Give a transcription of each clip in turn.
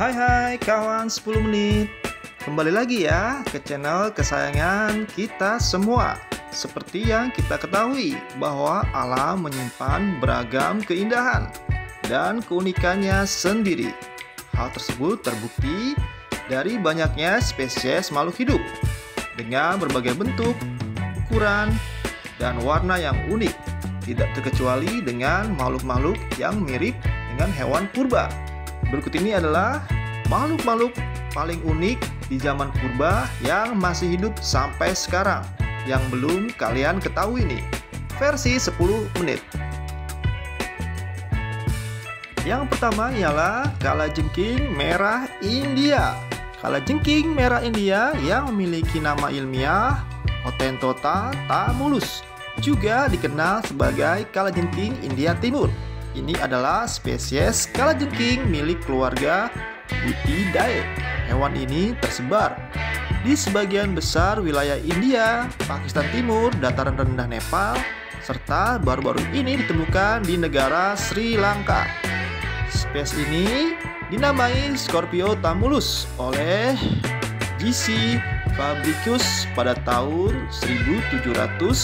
Hai kawan 10 menit. Kembali lagi ya ke channel kesayangan kita semua. Seperti yang kita ketahui bahwa alam menyimpan beragam keindahan dan keunikannya sendiri. Hal tersebut terbukti dari banyaknya spesies makhluk hidup dengan berbagai bentuk, ukuran, dan warna yang unik. Tidak terkecuali dengan makhluk-makhluk yang mirip dengan hewan purba. Berikut ini adalah makhluk-makhluk paling unik di zaman purba yang masih hidup sampai sekarang, yang belum kalian ketahui nih. Versi 10 menit. Yang pertama ialah kalajengking merah India. Kalajengking merah India yang memiliki nama ilmiah Hottentotta tamulus, juga dikenal sebagai kalajengking India Timur. Ini adalah spesies kalajengking milik keluarga Buthidae. Hewan ini tersebar di sebagian besar wilayah India, Pakistan Timur, dataran rendah Nepal, serta baru-baru ini ditemukan di negara Sri Lanka. Spesies ini dinamai Scorpio tamulus oleh J.C. Fabricius pada tahun 1798.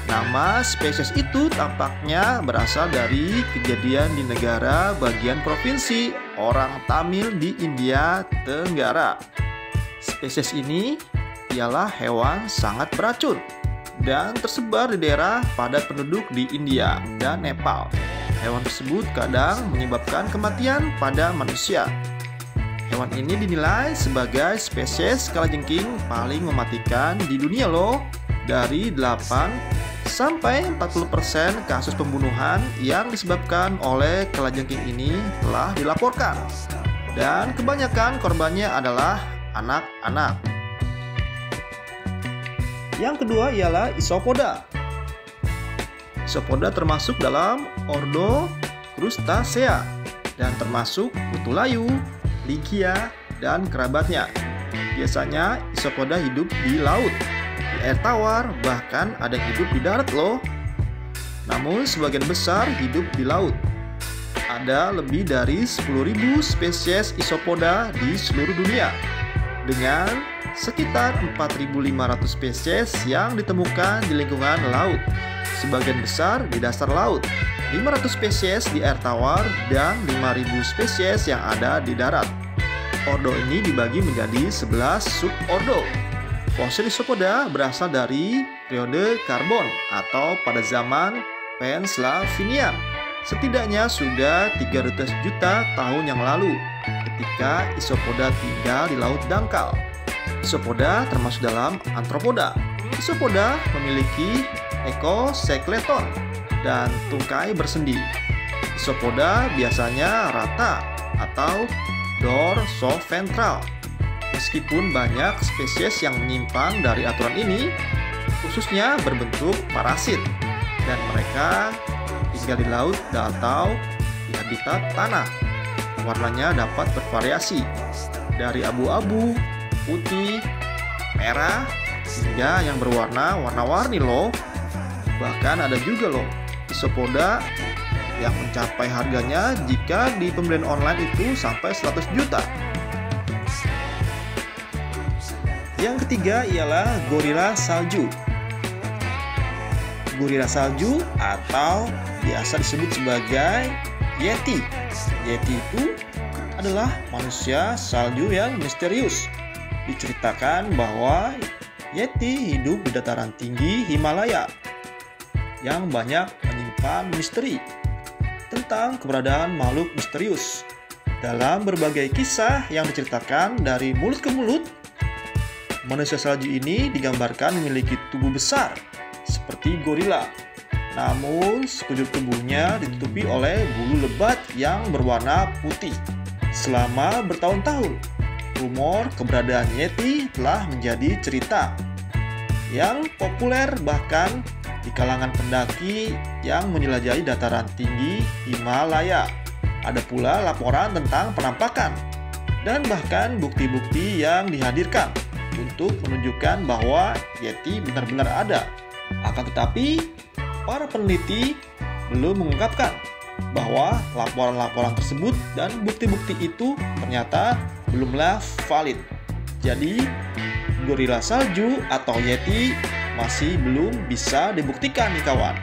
Nama spesies itu tampaknya berasal dari kejadian di negara bagian provinsi orang Tamil di India Tenggara. Spesies ini ialah hewan sangat beracun dan tersebar di daerah padat penduduk di India dan Nepal. Hewan tersebut kadang menyebabkan kematian pada manusia. Hewan ini dinilai sebagai spesies kalajengking paling mematikan di dunia loh. Dari 8-40% kasus pembunuhan yang disebabkan oleh kalajengking ini telah dilaporkan, dan kebanyakan korbannya adalah anak-anak. Yang kedua ialah Isopoda. Isopoda termasuk dalam ordo Crustacea dan termasuk kutu layu, Ligia, dan kerabatnya. Biasanya Isopoda hidup di laut, di air tawar, bahkan ada yang hidup di darat loh. Namun sebagian besar hidup di laut. Ada lebih dari 10.000 spesies Isopoda di seluruh dunia, dengan sekitar 4.500 spesies yang ditemukan di lingkungan laut, sebagian besar di dasar laut, 500 spesies di air tawar, dan 5.000 spesies yang ada di darat. Ordo ini dibagi menjadi 11 subordo. Fosil Isopoda berasal dari periode Karbon atau pada zaman Penslavinian, setidaknya sudah 300 juta tahun yang lalu, ketika Isopoda tinggal di laut dangkal. Isopoda termasuk dalam Arthropoda. Isopoda memiliki ekoskeleton dan tungkai bersendi. Isopoda biasanya rata atau dorsoventral. Meskipun banyak spesies yang menyimpang dari aturan ini, khususnya berbentuk parasit, dan mereka tinggal di laut atau di habitat tanah. Warnanya dapat bervariasi dari abu-abu, putih, merah, hingga yang berwarna warna-warni loh. Bahkan ada juga loh Isopoda yang mencapai harganya jika di pembelian online itu sampai 100 juta. Yang ketiga ialah gorila salju. Gorila salju atau biasa disebut sebagai Yeti. Yeti itu adalah manusia salju yang misterius. Diceritakan bahwa Yeti hidup di dataran tinggi Himalaya yang banyak menyimpan misteri tentang keberadaan makhluk misterius. Dalam berbagai kisah yang diceritakan dari mulut ke mulut, manusia salju ini digambarkan memiliki tubuh besar seperti gorila, namun sekujur tubuhnya ditutupi oleh bulu lebat yang berwarna putih. Selama bertahun-tahun, rumor keberadaan Yeti telah menjadi cerita yang populer bahkan di kalangan pendaki yang menjelajahi dataran tinggi Himalaya. Ada pula laporan tentang penampakan dan bahkan bukti-bukti yang dihadirkan untuk menunjukkan bahwa Yeti benar-benar ada. Akan tetapi, para peneliti belum mengungkapkan bahwa laporan-laporan tersebut dan bukti-bukti itu ternyata belumlah valid. Jadi, gorila salju atau yeti masih belum bisa dibuktikan nih kawan.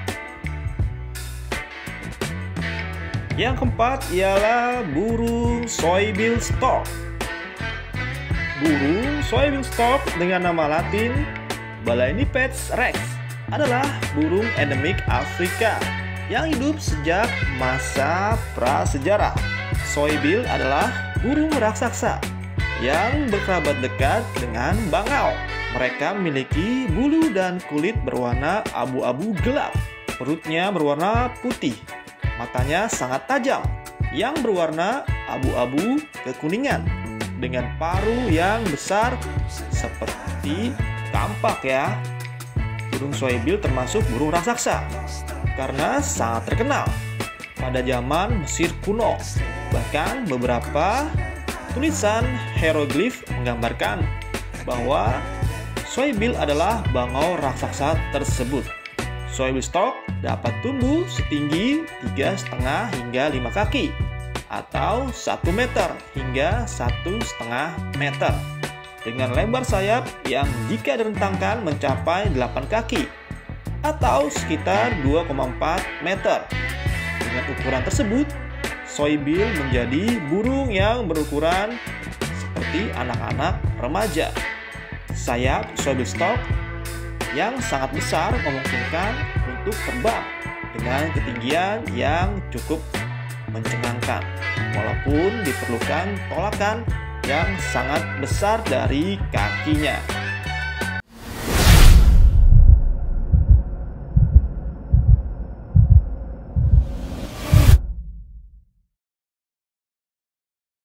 Yang keempat ialah burung soybill stork. Burung soybill stork dengan nama latin Balaenipedes rex adalah burung endemik Afrika yang hidup sejak masa prasejarah. Soybill adalah burung raksasa yang berkerabat dekat dengan bangau. Mereka memiliki bulu dan kulit berwarna abu-abu gelap. Perutnya berwarna putih. Matanya sangat tajam yang berwarna abu-abu kekuningan dengan paruh yang besar seperti kampak ya. Burung soybill termasuk burung raksasa karena sangat terkenal pada zaman Mesir kuno. Bahkan beberapa tulisan hieroglif menggambarkan bahwa soybill adalah bangau raksasa tersebut. Soybill stork dapat tumbuh setinggi 3,5 hingga 5 kaki atau 1 meter hingga 1,5 meter dengan lebar sayap yang jika direntangkan mencapai 8 kaki atau sekitar 2,4 meter. Dengan ukuran tersebut, soybill menjadi burung yang berukuran seperti anak-anak remaja. Sayap soybill stork yang sangat besar memungkinkan untuk terbang dengan ketinggian yang cukup mencengangkan, walaupun diperlukan tolakan yang sangat besar dari kakinya.